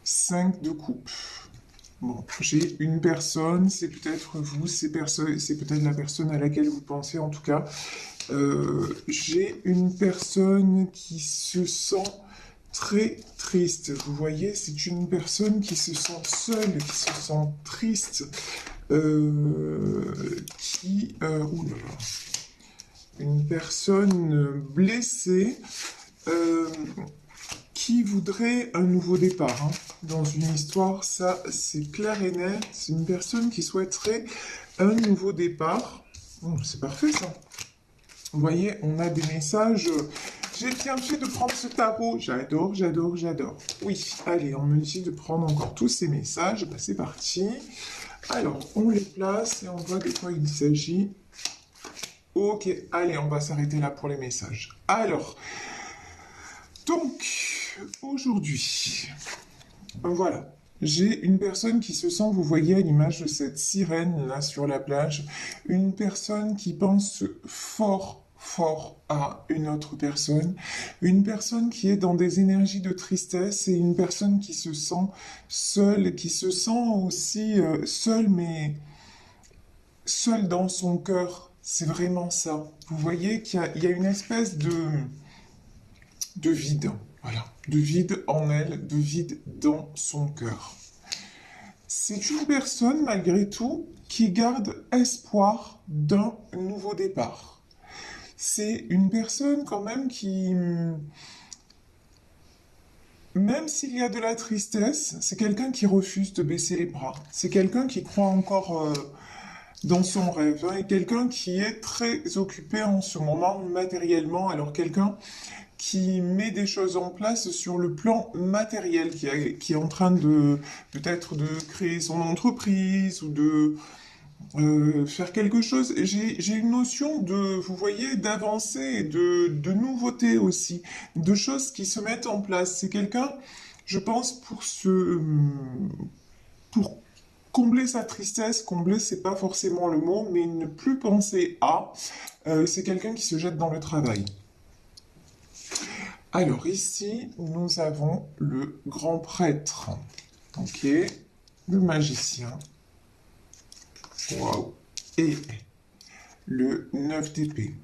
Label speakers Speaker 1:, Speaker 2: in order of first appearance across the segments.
Speaker 1: 5 de coupe. Bon, j'ai une personne, c'est peut-être vous, c'est peut-être la personne à laquelle vous pensez en tout cas. J'ai une personne qui se sent très triste. Vous voyez, c'est une personne qui se sent seule, qui se sent triste, ouh là là, une personne blessée euh, qui voudrait un nouveau départ, hein. Dans une histoire, ça c'est clair et net. C'est une personne qui souhaiterait un nouveau départ. C'est parfait ça. Vous voyez, on a des messages. J'ai bien fait de prendre ce tarot. J'adore, j'adore, j'adore. Oui, allez, on me dit de prendre encore tous ces messages. Bah, c'est parti. Alors, on les place et on voit de quoi il s'agit. Ok, allez, on va s'arrêter là pour les messages. Alors, donc, aujourd'hui, voilà. J'ai une personne qui se sent, vous voyez à l'image de cette sirène là sur la plage, une personne qui pense fort, fort à une autre personne, une personne qui est dans des énergies de tristesse et une personne qui se sent seule, qui se sent aussi seule, mais seule dans son cœur. C'est vraiment ça. Vous voyez qu'il y a une espèce de vide, voilà, de vide en elle, de vide dans son cœur. C'est une personne, malgré tout, qui garde espoir d'un nouveau départ. C'est une personne quand même qui, même s'il y a de la tristesse, c'est quelqu'un qui refuse de baisser les bras. C'est quelqu'un qui croit encore dans son rêve, hein, et quelqu'un qui est très occupé en ce moment matériellement, alors quelqu'un qui met des choses en place sur le plan matériel, qui est en train de peut-être de créer son entreprise ou de faire quelque chose. J'ai une notion de, vous voyez, d'avancée, de nouveauté aussi, de choses qui se mettent en place. C'est quelqu'un, je pense, pour combler sa tristesse, combler c'est pas forcément le mot, mais ne plus penser à, c'est quelqu'un qui se jette dans le travail. Alors ici, nous avons le grand prêtre, ok, le magicien, waouh, et le 9 d'épée.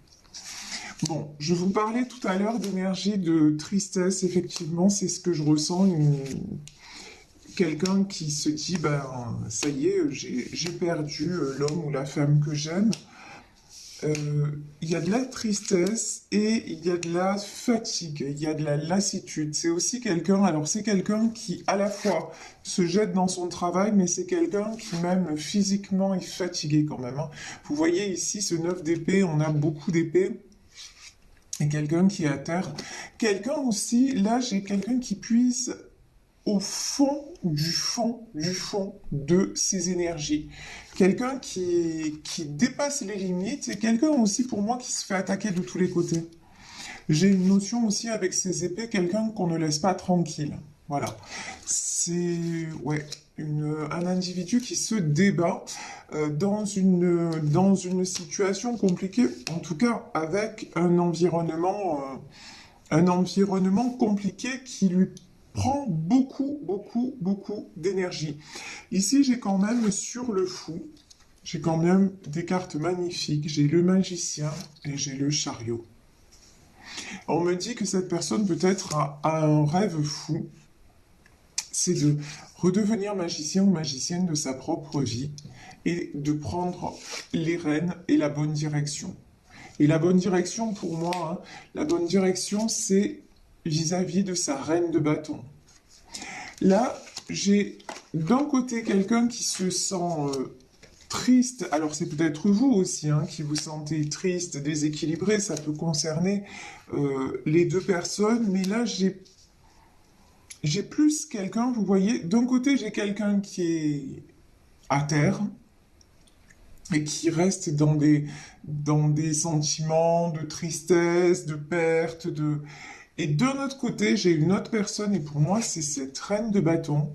Speaker 1: Bon, je vous parlais tout à l'heure d'énergie de tristesse, effectivement, c'est ce que je ressens, quelqu'un qui se dit, ben, ça y est, j'ai perdu l'homme ou la femme que j'aime. Il y a de la tristesse et il y a de la fatigue, il y a de la lassitude. C'est aussi quelqu'un, alors c'est quelqu'un qui à la fois se jette dans son travail, mais c'est quelqu'un qui même physiquement est fatigué quand même, hein. Vous voyez ici ce 9 d'épée, on a beaucoup d'épées. Et quelqu'un qui est à terre. Quelqu'un aussi, là j'ai quelqu'un qui puise au fond de ses énergies. Quelqu'un qui dépasse les limites et quelqu'un aussi pour moi qui se fait attaquer de tous les côtés. J'ai une notion aussi avec ces épées, quelqu'un qu'on ne laisse pas tranquille. Voilà. C'est ouais, un individu qui se débat dans une situation compliquée, en tout cas avec un environnement compliqué qui lui prend beaucoup, beaucoup, beaucoup d'énergie. Ici, j'ai quand même sur le fou, j'ai quand même des cartes magnifiques. J'ai le magicien et j'ai le chariot. On me dit que cette personne peut-être a un rêve fou, c'est de redevenir magicien ou magicienne de sa propre vie et de prendre les rênes et la bonne direction. Et la bonne direction pour moi, hein, la bonne direction c'est vis-à-vis de sa reine de bâton. Là, j'ai d'un côté quelqu'un qui se sent triste, alors c'est peut-être vous aussi hein, qui vous sentez triste, déséquilibré, ça peut concerner les deux personnes, mais là j'ai plus quelqu'un, vous voyez, d'un côté j'ai quelqu'un qui est à terre et qui reste dans des sentiments de tristesse, de perte, de... Et d'un autre côté, j'ai une autre personne, et pour moi, c'est cette reine de bâton,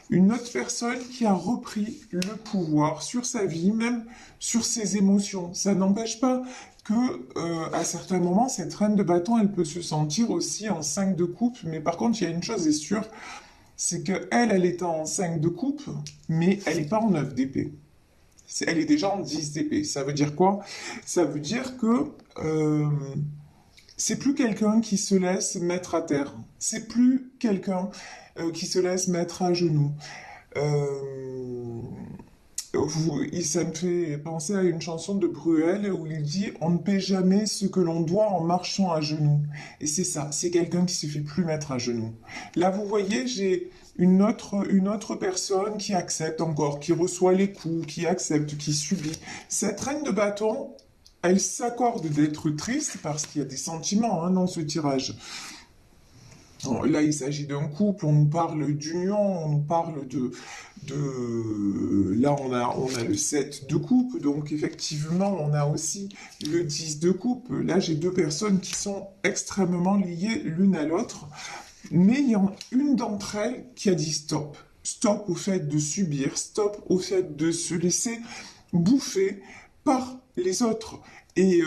Speaker 1: une autre personne qui a repris le pouvoir sur sa vie, même sur ses émotions. Ça n'empêche pas que, à certains moments, cette reine de bâton, elle peut se sentir aussi en 5 de coupe, mais par contre, il y a une chose est sûre, c'est que elle est en 5 de coupe, mais elle n'est pas en 9 d'épée. Elle est déjà en 10 d'épée. Ça veut dire quoi? Ça veut dire que c'est plus quelqu'un qui se laisse mettre à terre. C'est plus quelqu'un qui se laisse mettre à genoux. Euh, Ça me fait penser à une chanson de Bruel où il dit on ne paie jamais ce que l'on doit en marchant à genoux. Et c'est ça, c'est quelqu'un qui se fait plus mettre à genoux. Là, vous voyez, j'ai une autre personne qui accepte encore, qui reçoit les coups, qui accepte, qui subit. Cette reine de bâton, elle s'accorde d'être triste parce qu'il y a des sentiments dans ce tirage. Bon, là, il s'agit d'un couple, on nous parle d'union, on nous parle Là, on a le 7 de coupe, donc effectivement, on a aussi le 10 de coupe. Là, j'ai deux personnes qui sont extrêmement liées l'une à l'autre, mais il y a une d'entre elles qui a dit stop. Stop au fait de subir, stop au fait de se laisser bouffer par les autres. Et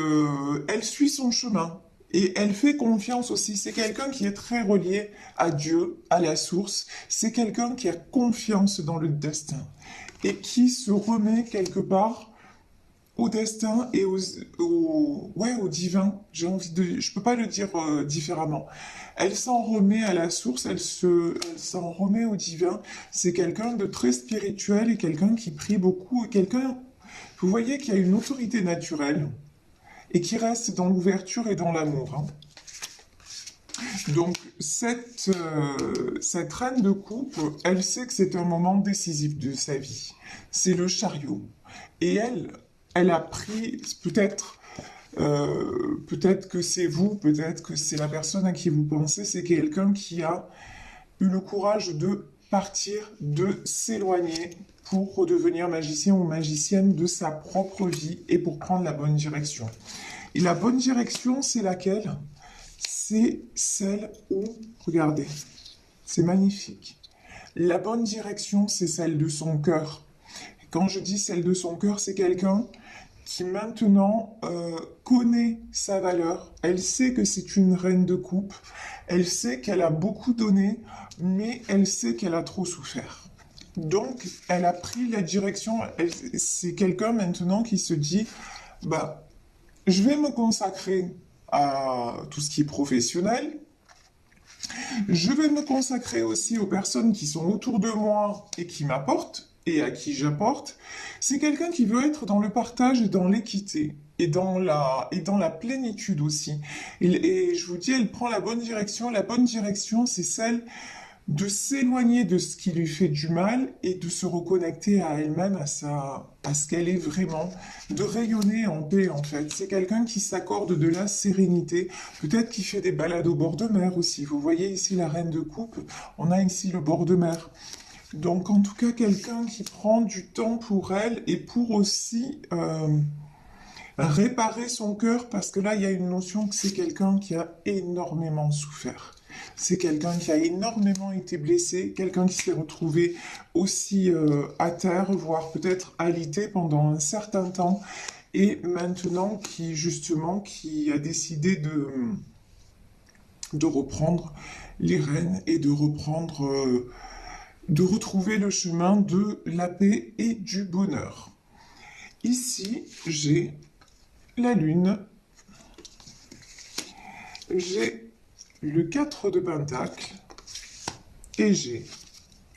Speaker 1: elle suit son chemin. Et elle fait confiance aussi. C'est quelqu'un qui est très relié à Dieu, à la source. C'est quelqu'un qui a confiance dans le destin. Et qui se remet quelque part au destin et ouais, au divin. Je peux pas le dire différemment. Elle s'en remet à la source, elle s'en remet au divin. C'est quelqu'un de très spirituel et quelqu'un qui prie beaucoup. Vous voyez qu'il y a une autorité naturelle et qui reste dans l'ouverture et dans l'amour. Donc, cette reine de coupe, elle sait que c'est un moment décisif de sa vie. C'est le chariot. Et elle a pris, peut-être que c'est vous, peut-être que c'est la personne à qui vous pensez, c'est quelqu'un qui a eu le courage de partir, de s'éloigner pour redevenir magicien ou magicienne de sa propre vie et pour prendre la bonne direction. Et la bonne direction, c'est laquelle? C'est celle où, regardez, c'est magnifique. La bonne direction, c'est celle de son cœur. Et quand je dis celle de son cœur, c'est quelqu'un qui maintenant connaît sa valeur. Elle sait que c'est une reine de coupe. Elle sait qu'elle a beaucoup donné, mais elle sait qu'elle a trop souffert. Donc, elle a pris la direction. C'est quelqu'un maintenant qui se dit, bah, je vais me consacrer à tout ce qui est professionnel. Je vais me consacrer aussi aux personnes qui sont autour de moi et qui m'apportent et à qui j'apporte. C'est quelqu'un qui veut être dans le partage et dans l'équité et dans la plénitude aussi. Et je vous dis, elle prend la bonne direction. La bonne direction, c'est celle de s'éloigner de ce qui lui fait du mal et de se reconnecter à elle-même, à ce qu'elle est vraiment, de rayonner en paix en fait. C'est quelqu'un qui s'accorde de la sérénité, peut-être qui fait des balades au bord de mer aussi. Vous voyez ici la reine de coupe, on a ici le bord de mer. Donc en tout cas quelqu'un qui prend du temps pour elle et pour aussi réparer son cœur, parce que là il y a une notion que c'est quelqu'un qui a énormément souffert. C'est quelqu'un qui a énormément été blessé, quelqu'un qui s'est retrouvé aussi à terre, voire peut-être alité pendant un certain temps, et maintenant qui a décidé de reprendre les rênes et de retrouver le chemin de la paix et du bonheur. Ici, j'ai la lune, j'ai le 4 de pentacle et j'ai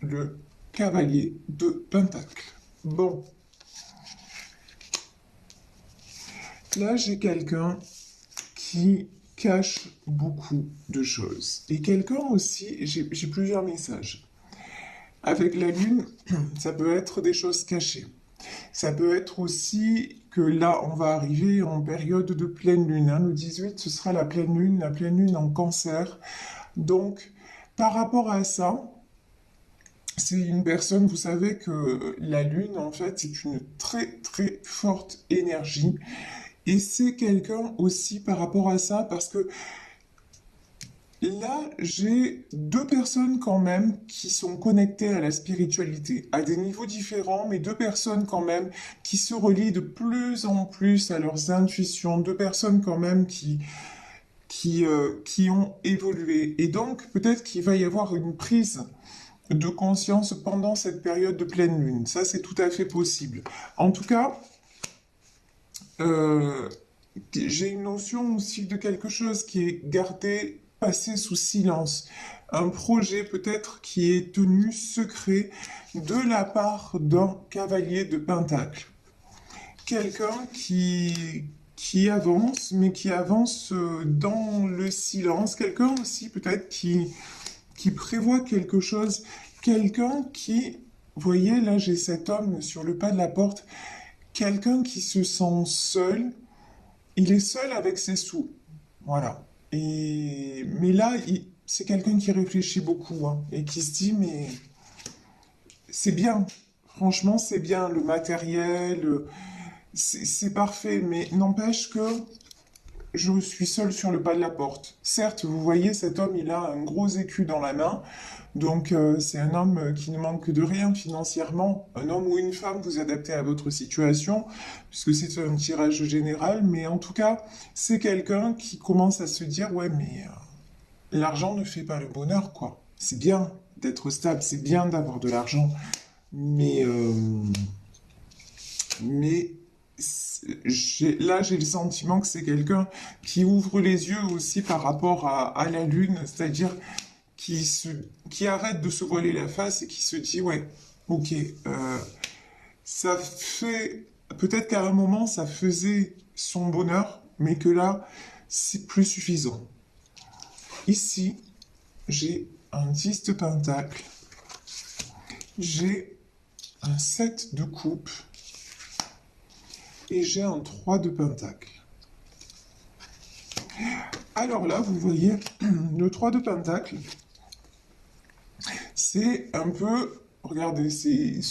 Speaker 1: le cavalier de pentacle. Bon. Là, j'ai quelqu'un qui cache beaucoup de choses. Et quelqu'un aussi, j'ai plusieurs messages. Avec la lune, ça peut être des choses cachées. Ça peut être aussi que là, on va arriver en période de pleine lune. Le 18, ce sera la pleine lune en cancer. Donc, par rapport à ça, c'est une personne, vous savez que la lune, en fait, c'est une très, très forte énergie. Et c'est quelqu'un aussi par rapport à ça, parce que là, j'ai deux personnes quand même qui sont connectées à la spiritualité, à des niveaux différents, mais deux personnes quand même qui se relient de plus en plus à leurs intuitions, deux personnes quand même qui ont évolué. Et donc, peut-être qu'il va y avoir une prise de conscience pendant cette période de pleine lune. Ça, c'est tout à fait possible. En tout cas, euh, j'ai une notion aussi de quelque chose qui est gardé, passé sous silence. Un projet peut-être qui est tenu secret de la part d'un cavalier de Pentacle. Quelqu'un qui avance, mais qui avance dans le silence. Quelqu'un aussi peut-être qui prévoit quelque chose. Quelqu'un qui, vous voyez, là j'ai cet homme sur le pas de la porte. Quelqu'un qui se sent seul. Il est seul avec ses sous. Voilà. Mais là, c'est quelqu'un qui réfléchit beaucoup, hein, et qui se dit, mais c'est bien. Franchement, c'est bien le matériel, c'est parfait, mais n'empêche que je suis seul sur le pas de la porte. Certes, vous voyez, cet homme, il a un gros écu dans la main, donc c'est un homme qui ne manque de rien financièrement. Un homme ou une femme, vous adaptez à votre situation, puisque c'est un tirage général, mais en tout cas, c'est quelqu'un qui commence à se dire, ouais, mais l'argent ne fait pas le bonheur, quoi. C'est bien d'être stable, c'est bien d'avoir de l'argent, mais, mais là, j'ai le sentiment que c'est quelqu'un qui ouvre les yeux aussi par rapport à la Lune, c'est-à-dire qui, se, qui arrête de se voiler la face et qui se dit, ouais, ok, ça fait, peut-être qu'à un moment, ça faisait son bonheur, mais que là, c'est plus suffisant. Ici, j'ai un 10 de pentacle, j'ai un 7 de coupe, et j'ai un 3 de pentacle. Alors là, vous voyez, le 3 de pentacle, c'est un peu, regardez, c'est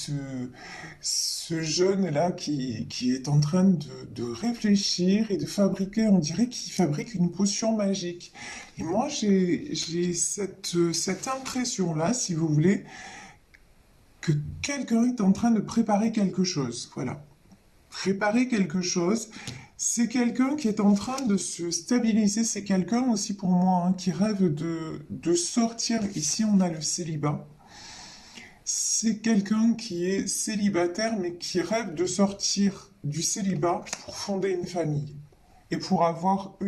Speaker 1: ce jeune-là qui est en train de réfléchir et de fabriquer, on dirait qu'il fabrique une potion magique. Et moi, j'ai cette impression-là, si vous voulez, que quelqu'un est en train de préparer quelque chose. Voilà. Préparer quelque chose, c'est quelqu'un qui est en train de se stabiliser, c'est quelqu'un aussi pour moi, hein, qui rêve de sortir. Ici, on a le célibat. C'est quelqu'un qui est célibataire, mais qui rêve de sortir du célibat pour fonder une famille. Et pour avoir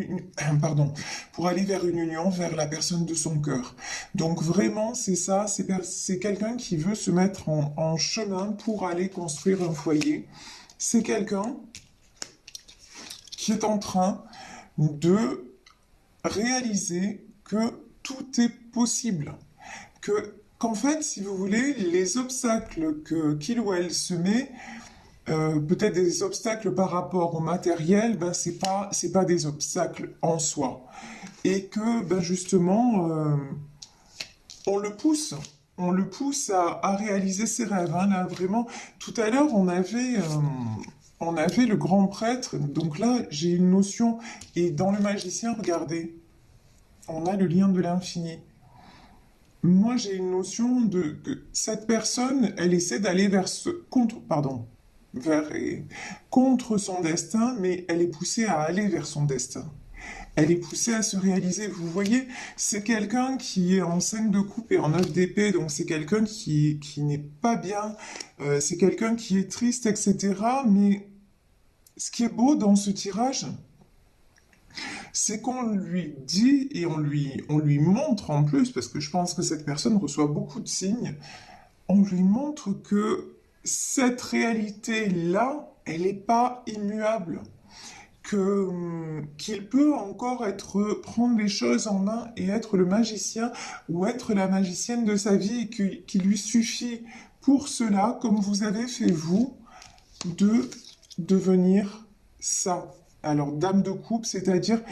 Speaker 1: pardon, pour aller vers une union, vers la personne de son cœur. Donc vraiment, c'est ça, c'est quelqu'un qui veut se mettre en chemin pour aller construire un foyer. C'est quelqu'un qui est en train de réaliser que tout est possible. Qu'en fait, si vous voulez, les obstacles qu'il ou elle se met, peut-être des obstacles par rapport au matériel, ben c'est pas des obstacles en soi. Et que ben justement, on le pousse. On le pousse à réaliser ses rêves. Hein. Là, vraiment, tout à l'heure, on avait le grand prêtre. Donc là, j'ai une notion. Et dans le magicien, regardez, on a le lien de l'infini. Moi, j'ai une notion de que cette personne, elle essaie d'aller vers vers, contre son destin, mais elle est poussée à aller vers son destin. Elle est poussée à se réaliser. Vous voyez, c'est quelqu'un qui est en 5 de coupe et en 9 d'épée, donc c'est quelqu'un qui n'est pas bien, c'est quelqu'un qui est triste, etc. Mais ce qui est beau dans ce tirage, c'est qu'on lui dit et on lui montre en plus, parce que je pense que cette personne reçoit beaucoup de signes, on lui montre que cette réalité-là, elle n'est pas immuable. Qu'il peut encore prendre les choses en main et être le magicien ou être la magicienne de sa vie et qu'il lui suffit pour cela, comme vous avez fait vous, de devenir ça. Alors, dame de coupe, c'est-à-dire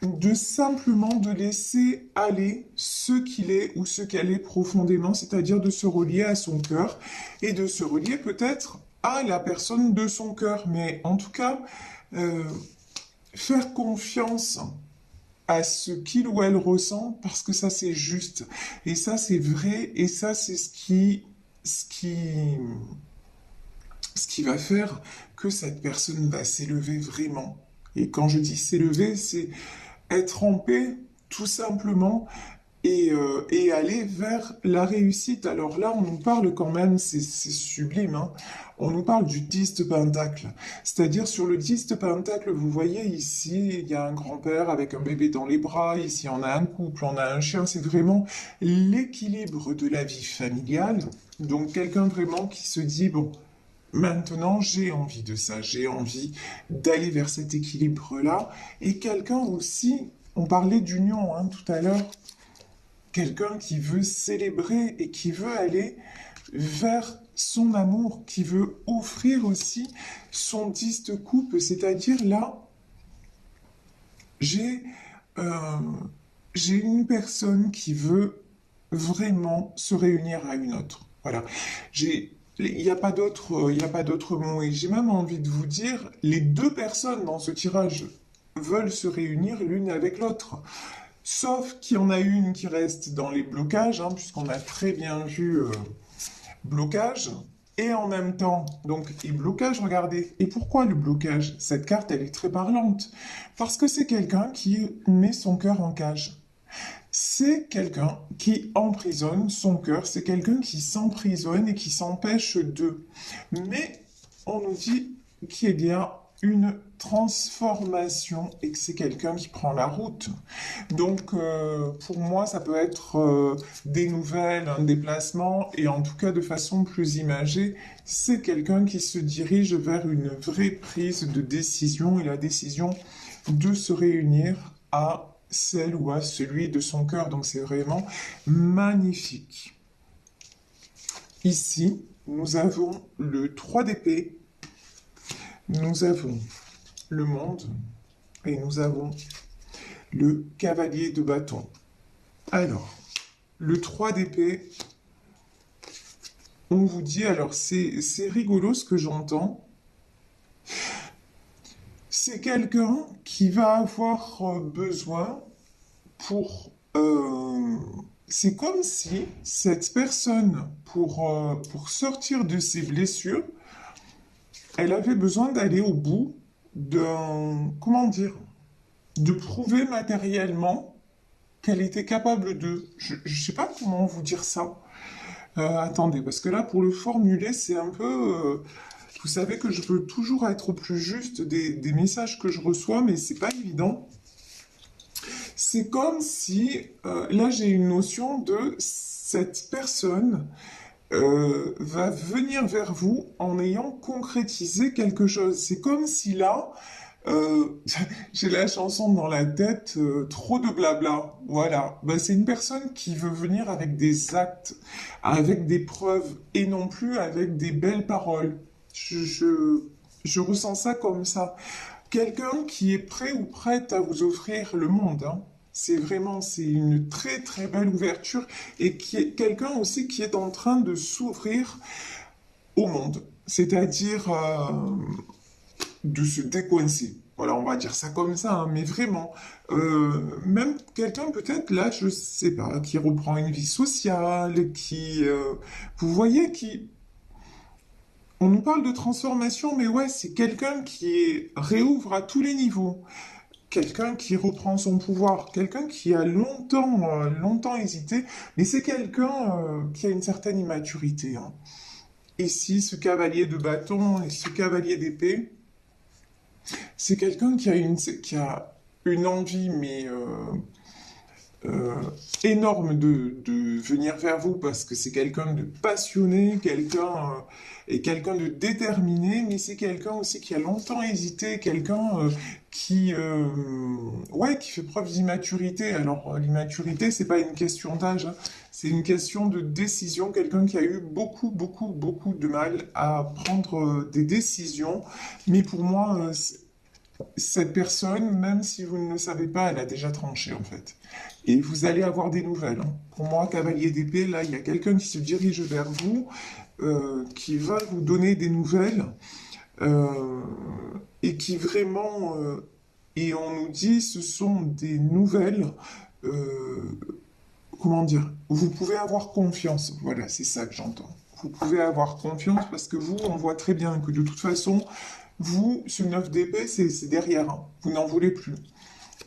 Speaker 1: de simplement de laisser aller ce qu'il est ou ce qu'elle est profondément, c'est-à-dire de se relier à son cœur et de se relier peut-être à la personne de son cœur. Mais en tout cas, euh, faire confiance à ce qu'il ou elle ressent parce que ça c'est juste et ça c'est vrai et ça c'est ce qui va faire que cette personne va s'élever vraiment. Et quand je dis s'élever, c'est être en paix tout simplement et aller vers la réussite. Alors là, on nous parle quand même, c'est sublime, hein. On nous parle du 10 de pentacle. C'est-à-dire sur le 10 de pentacle, vous voyez ici, il y a un grand-père avec un bébé dans les bras, ici on a un couple, on a un chien, c'est vraiment l'équilibre de la vie familiale. Donc quelqu'un vraiment qui se dit, bon, maintenant j'ai envie de ça, j'ai envie d'aller vers cet équilibre-là. Et quelqu'un aussi, on parlait d'union hein, tout à l'heure, quelqu'un qui veut célébrer et qui veut aller vers son amour, qui veut offrir aussi son 10 de coupe, c'est-à-dire là, j'ai euh, j'ai une personne qui veut vraiment se réunir à une autre. Voilà. Il n'y a pas d'autre, il n'y a pas d'autre mot. Et j'ai même envie de vous dire, les deux personnes dans ce tirage veulent se réunir l'une avec l'autre. Sauf qu'il y en a une qui reste dans les blocages, hein, puisqu'on a très bien vu blocage. Et en même temps, donc, et blocage, regardez. Et pourquoi le blocage? Cette carte, elle est très parlante. Parce que c'est quelqu'un qui met son cœur en cage. C'est quelqu'un qui emprisonne son cœur, c'est quelqu'un qui s'emprisonne et qui s'empêche de. Mais on nous dit qu'il y a une transformation et que c'est quelqu'un qui prend la route. Donc pour moi, ça peut être des nouvelles, un déplacement et en tout cas de façon plus imagée, c'est quelqu'un qui se dirige vers une vraie prise de décision et la décision de se réunir à celle ou à celui de son cœur. Donc c'est vraiment magnifique. Ici, nous avons le 3 d'épée, nous avons le monde et nous avons le cavalier de bâton. Alors, le 3 d'épée, on vous dit, alors c'est rigolo ce que j'entends, c'est quelqu'un qui va avoir besoin pour... c'est comme si cette personne, pour sortir de ses blessures, elle avait besoin d'aller au bout d'un... Comment dire? De prouver matériellement qu'elle était capable de... Je ne sais pas comment vous dire ça. Attendez, parce que là, pour le formuler, c'est un peu... vous savez que je veux toujours être au plus juste des messages que je reçois, mais c'est pas évident. C'est comme si, là j'ai une notion de cette personne va venir vers vous en ayant concrétisé quelque chose. C'est comme si là, j'ai la chanson dans la tête, trop de blabla. Voilà. Ben, c'est une personne qui veut venir avec des actes, avec des preuves, et non plus avec des belles paroles. Je ressens ça comme ça. Quelqu'un qui est prêt ou prête à vous offrir le monde, hein. C'est vraiment, c'est une très très belle ouverture et qui est quelqu'un aussi qui est en train de s'ouvrir au monde, c'est-à-dire de se décoincer. Voilà, on va dire ça comme ça, hein, mais vraiment, même quelqu'un peut-être là, je sais pas, qui reprend une vie sociale, vous voyez, qui, on nous parle de transformation, mais ouais, c'est quelqu'un qui réouvre à tous les niveaux. Quelqu'un qui reprend son pouvoir, quelqu'un qui a longtemps hésité, mais c'est quelqu'un qui a une certaine immaturité, hein. Ici, ce cavalier de bâton et ce cavalier d'épée, c'est quelqu'un qui a une envie, mais énorme de venir vers vous parce que c'est quelqu'un de passionné, et quelqu'un de déterminé, mais c'est quelqu'un aussi qui a longtemps hésité, quelqu'un ouais, qui fait preuve d'immaturité. Alors l'immaturité, c'est pas une question d'âge, hein, c'est une question de décision. Quelqu'un qui a eu beaucoup de mal à prendre des décisions, mais pour moi, cette personne, même si vous ne le savez pas, elle a déjà tranché en fait. Et vous allez avoir des nouvelles, hein. Pour moi, cavalier d'épée, là, il y a quelqu'un qui se dirige vers vous, qui va vous donner des nouvelles, euh, et qui vraiment, et on nous dit, ce sont des nouvelles, euh, comment dire, vous pouvez avoir confiance. Voilà, c'est ça que j'entends. Vous pouvez avoir confiance parce que vous, on voit très bien que de toute façon, vous, ce 9 d'épée, c'est derrière, hein. Vous n'en voulez plus.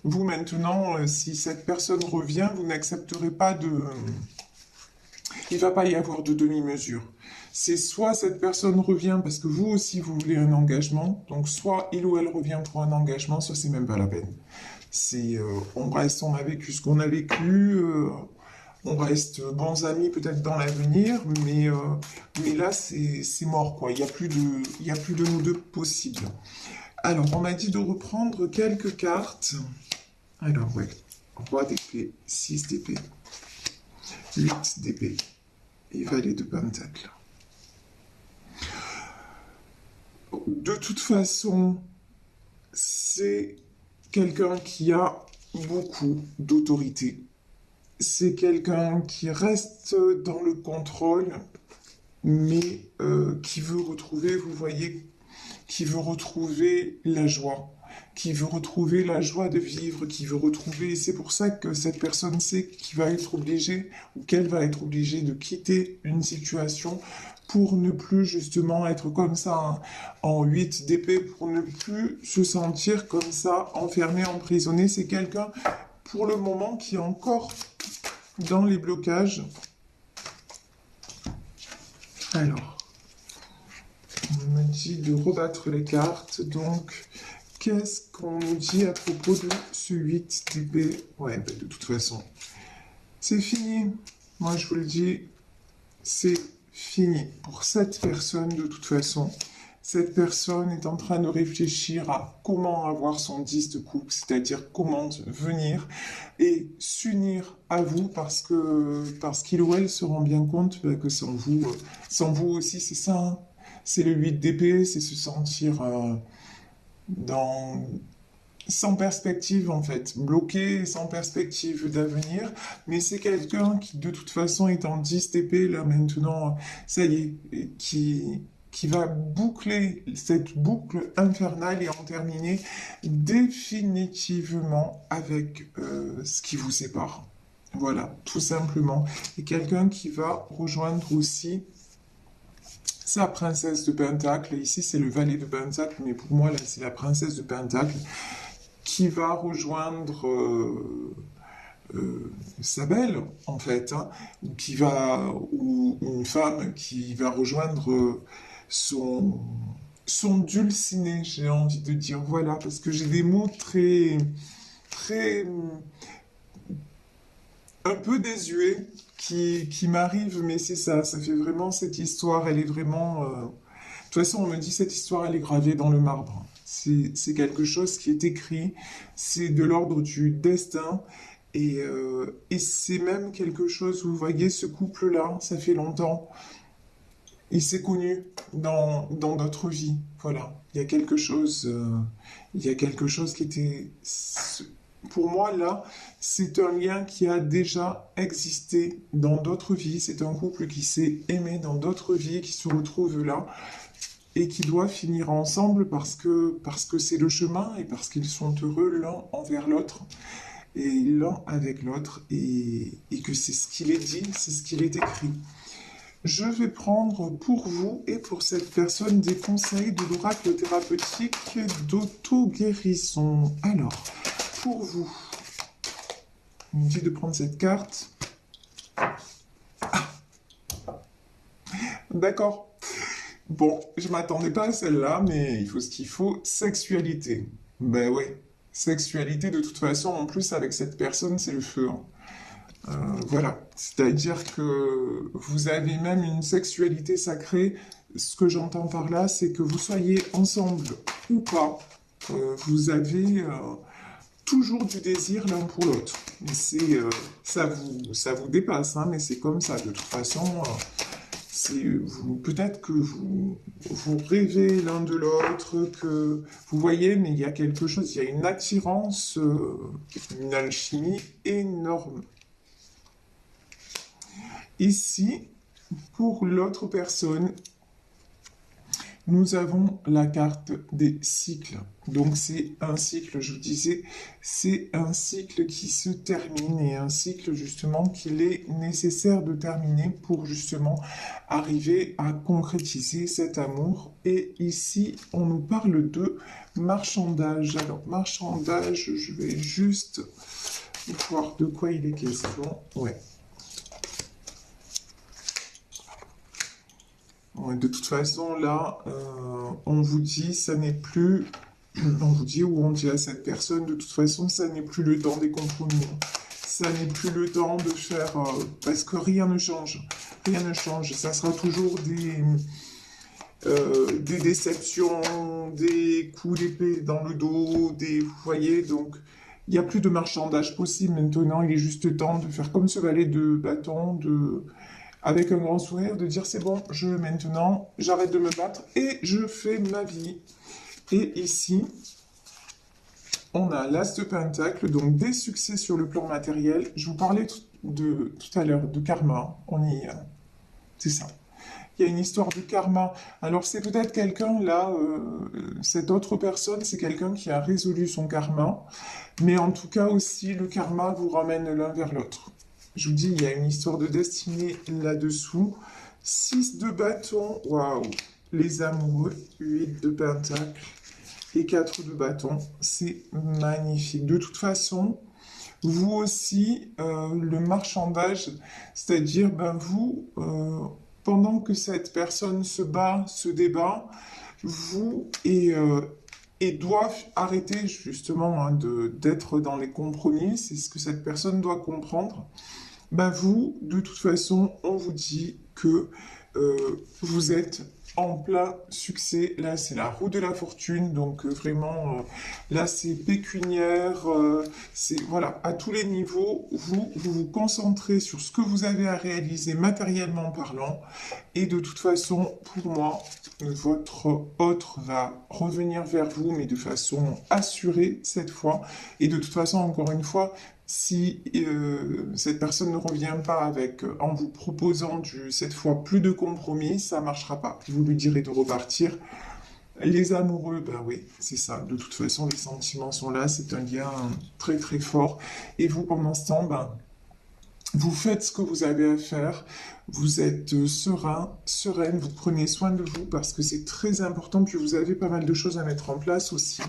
Speaker 1: Vous, maintenant, si cette personne revient, vous n'accepterez pas de... Il ne va pas y avoir de demi-mesure. C'est soit cette personne revient parce que vous aussi vous voulez un engagement, donc soit il ou elle revient pour un engagement, soit c'est même pas la peine. C'est, on reste, on a vécu ce qu'on a vécu, on reste bons amis peut-être dans l'avenir, mais là c'est mort quoi. Il y a plus de nous deux possibles. Alors on m'a dit de reprendre quelques cartes. Alors ouais, roi d'épée, 6 d'épée, 8 d'épée et valet de pentacle. De toute façon, c'est quelqu'un qui a beaucoup d'autorité. C'est quelqu'un qui reste dans le contrôle, mais qui veut retrouver, vous voyez, qui veut retrouver la joie, qui veut retrouver la joie de vivre, qui veut retrouver... C'est pour ça que cette personne sait qu'il va être obligée, ou qu'elle va être obligée de quitter une situation pour ne plus justement être comme ça hein, en 8 d'épée, pour ne plus se sentir comme ça, enfermé, emprisonné. C'est quelqu'un, pour le moment, qui est encore dans les blocages. Alors, on me dit de rebattre les cartes, donc qu'est-ce qu'on nous dit à propos de ce 8 d'épée? Ouais, bah, de toute façon, c'est fini. Moi, je vous le dis, c'est fini. Pour cette personne, de toute façon, cette personne est en train de réfléchir à comment avoir son 10 de coupe, c'est-à-dire comment venir et s'unir à vous parce qu'il ou elle se rend bien compte que sans vous aussi, c'est ça. Hein. C'est le 8 d'épée, c'est se sentir dans sans perspective en fait, bloqué, sans perspective d'avenir, mais c'est quelqu'un qui de toute façon est en 10 TP là maintenant, ça y est, qui va boucler cette boucle infernale et en terminer définitivement avec ce qui vous sépare. Voilà, tout simplement. Et quelqu'un qui va rejoindre aussi sa princesse de Pentacle. Ici, c'est le valet de Pentacle, mais pour moi, là, c'est la princesse de Pentacle qui va rejoindre sa belle, en fait, hein, ou une femme qui va rejoindre son dulciné, j'ai envie de dire, voilà, parce que j'ai des mots très, un peu désuets qui m'arrivent, mais c'est ça fait vraiment cette histoire, elle est vraiment... De toute façon, on me dit cette histoire, elle est gravée dans le marbre. C'est quelque chose qui est écrit, c'est de l'ordre du destin, et c'est même quelque chose, vous voyez, ce couple-là, ça fait longtemps, il s'est connu dans d'autres vies, voilà. Il y a quelque chose qui était... Pour moi, là, c'est un lien qui a déjà existé dans d'autres vies, c'est un couple qui s'est aimé dans d'autres vies, qui se retrouve là, et qui doivent finir ensemble parce que c'est le chemin et parce qu'ils sont heureux l'un envers l'autre et l'un avec l'autre et que c'est ce qu'il est dit, c'est ce qu'il est écrit. Je vais prendre pour vous et pour cette personne des conseils de l'oracle thérapeutique d'auto-guérison. Alors, pour vous, on me dit de prendre cette carte. Ah, d'accord. Bon, je m'attendais pas à celle-là, mais il faut ce qu'il faut. Sexualité. Ben ouais. Sexualité, de toute façon, en plus, avec cette personne, c'est le feu. Hein. Voilà. C'est-à-dire que vous avez même une sexualité sacrée. Ce que j'entends par là, c'est que vous soyez ensemble ou pas, vous avez toujours du désir l'un pour l'autre. C'est, ça vous dépasse, hein, mais c'est comme ça. De toute façon, peut-être que vous rêvez l'un de l'autre, que vous voyez, mais il y a quelque chose, il y a une attirance, une alchimie énorme. Ici, pour l'autre personne, nous avons la carte des cycles. Donc c'est un cycle, je vous disais, c'est un cycle qui se termine et un cycle justement qu'il est nécessaire de terminer pour justement arriver à concrétiser cet amour. Et ici, on nous parle de marchandage. Alors, marchandage, je vais juste voir de quoi il est question. Ouais. Ouais, de toute façon, là, on vous dit, ça n'est plus, on vous dit ou on dit à cette personne, de toute façon, ça n'est plus le temps des compromis. Ça n'est plus le temps de faire, parce que rien ne change. Rien ne change. Ça sera toujours des déceptions, des coups d'épée dans le dos, vous voyez, donc il n'y a plus de marchandage possible maintenant. Il est juste temps de faire comme ce valet de bâton, avec un grand sourire, de dire c'est bon, maintenant, j'arrête de me battre et je fais ma vie. Et ici, on a l'As de Pentacle, donc des succès sur le plan matériel. Je vous parlais tout à l'heure de karma, c'est ça. Il y a une histoire de karma. Alors c'est peut-être quelqu'un là, cette autre personne, c'est quelqu'un qui a résolu son karma, mais en tout cas aussi le karma vous ramène l'un vers l'autre. Je vous dis, il y a une histoire de destinée là-dessous. 6 de bâton, waouh, les amoureux, 8 de pentacle et 4 de bâton, c'est magnifique. De toute façon, vous aussi, le marchandage, c'est-à-dire, ben vous, pendant que cette personne se bat, se débat, vous et doivent arrêter justement hein, d'être dans les compromis, c'est ce que cette personne doit comprendre. Ben vous, de toute façon, on vous dit que vous êtes en plein succès. Là, c'est la roue de la fortune, donc vraiment, là, c'est pécuniaire, c'est voilà, à tous les niveaux, vous concentrez sur ce que vous avez à réaliser matériellement parlant, et de toute façon, pour moi, votre hôte va revenir vers vous, mais de façon assurée cette fois, et de toute façon, encore une fois, si cette personne ne revient pas en vous proposant cette fois plus de compromis, ça ne marchera pas. Vous lui direz de repartir. Les amoureux, ben oui, c'est ça. De toute façon, les sentiments sont là. C'est un lien très très fort. Et vous, pendant ce temps, ben, vous faites ce que vous avez à faire. Vous êtes serein, sereine. Vous prenez soin de vous parce que c'est très important. Puis vous avez pas mal de choses à mettre en place aussi.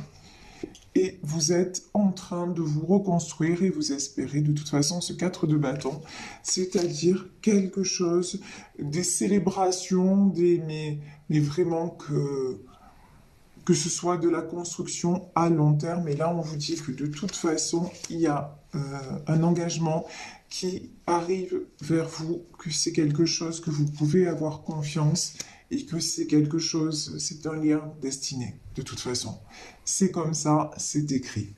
Speaker 1: Et vous êtes en train de vous reconstruire et vous espérez de toute façon ce 4 de bâton, c'est-à-dire quelque chose, des célébrations, mais vraiment que ce soit de la construction à long terme. Et là, on vous dit que de toute façon, il y a un engagement qui arrive vers vous, que c'est quelque chose que vous pouvez avoir confiance et que c'est quelque chose, c'est un lien destiné, de toute façon. C'est comme ça, c'est écrit.